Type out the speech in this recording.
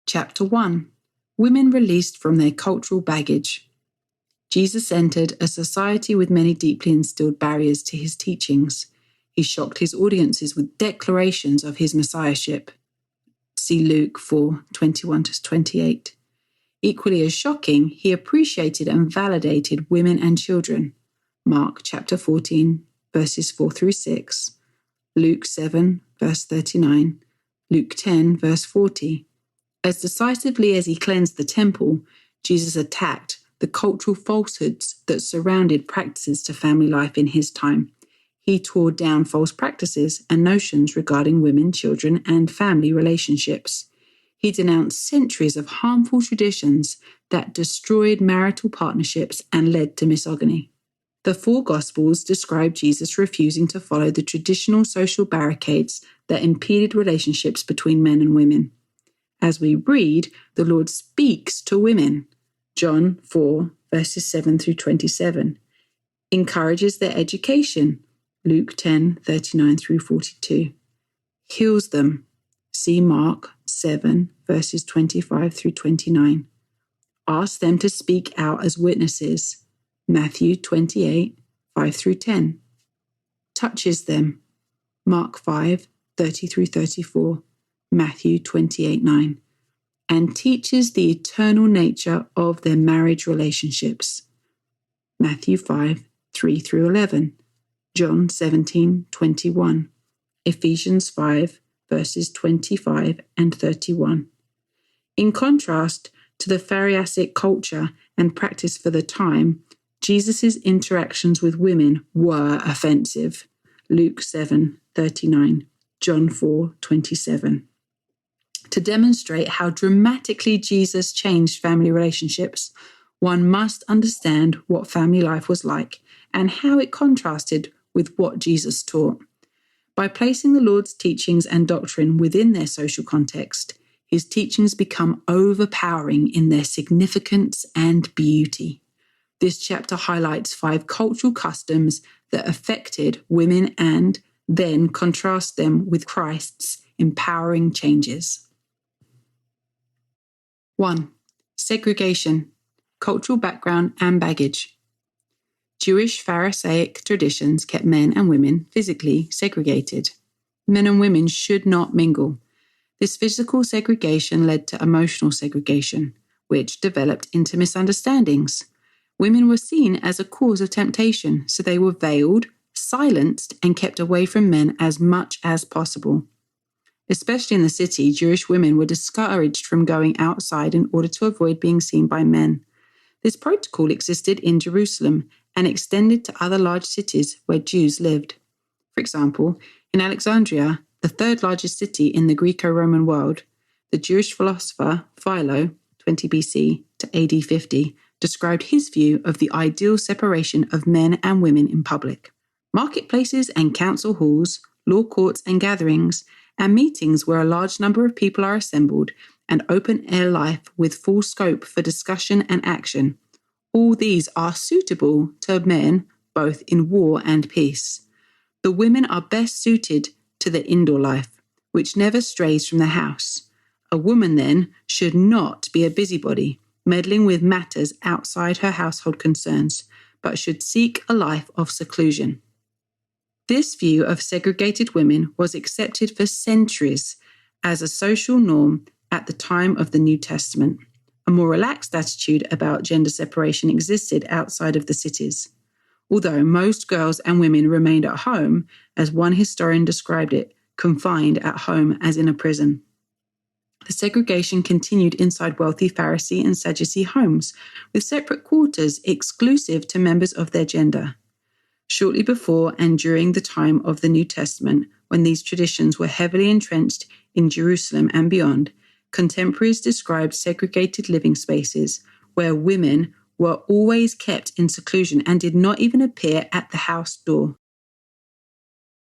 Chapter 1. Women released from their cultural baggage. Jesus entered a society with many deeply instilled barriers to his teachings. He shocked his audiences with declarations of his messiahship. See Luke 4:21-28. Equally as shocking, he appreciated and validated women and children. Mark chapter 14, verses 4-6, Luke 7, verse 39, Luke 10, verse 40. As decisively as he cleansed the temple, Jesus attacked the cultural falsehoods that surrounded practices to family life in his time. He tore down false practices and notions regarding women, children, and family relationships. He denounced centuries of harmful traditions that destroyed marital partnerships and led to misogyny. The four Gospels describe Jesus refusing to follow the traditional social barricades that impeded relationships between men and women. As we read, the Lord speaks to women. John 4, verses 7-27, encourages their education. Luke 10, 39-42, heals them. See Mark 7, verses 25-29. Asks them to speak out as witnesses. Matthew 28, 5-10. Touches them. Mark 5, 30-34. Matthew 28, 9. And teaches the eternal nature of their marriage relationships. Matthew 5, 3-11. John 17, 21. Ephesians 5, verses 25 and 31. In contrast to the Pharisaic culture and practice for the time, Jesus' interactions with women were offensive. Luke 7, 39, John 4, 27. To demonstrate how dramatically Jesus changed family relationships, one must understand what family life was like and how it contrasted with what Jesus taught. By placing the Lord's teachings and doctrine within their social context, his teachings become overpowering in their significance and beauty. This chapter highlights 5 cultural customs that affected women and then contrast them with Christ's empowering changes. 1. Segregation, cultural background and baggage. Jewish Pharisaic traditions kept men and women physically segregated. Men and women should not mingle. This physical segregation led to emotional segregation, which developed into misunderstandings. Women were seen as a cause of temptation, so they were veiled, silenced, and kept away from men as much as possible. Especially in the city, Jewish women were discouraged from going outside in order to avoid being seen by men. This protocol existed in Jerusalem and extended to other large cities where Jews lived. For example, in Alexandria, the third largest city in the Greco-Roman world, the Jewish philosopher Philo, 20 BC to AD 50, described his view of the ideal separation of men and women in public. Marketplaces and council halls, law courts and gatherings, and meetings where a large number of people are assembled, and open-air life with full scope for discussion and action. All these are suitable to men both in war and peace. The women are best suited to the indoor life, which never strays from the house. A woman, then, should not be a busybody, meddling with matters outside her household concerns, but should seek a life of seclusion. This view of segregated women was accepted for centuries as a social norm at the time of the New Testament. A more relaxed attitude about gender separation existed outside of the cities. Although most girls and women remained at home, as one historian described it, confined at home as in a prison. The segregation continued inside wealthy Pharisee and Sadducee homes, with separate quarters exclusive to members of their gender. Shortly before and during the time of the New Testament, when these traditions were heavily entrenched in Jerusalem and beyond, contemporaries described segregated living spaces where women were always kept in seclusion and did not even appear at the house door.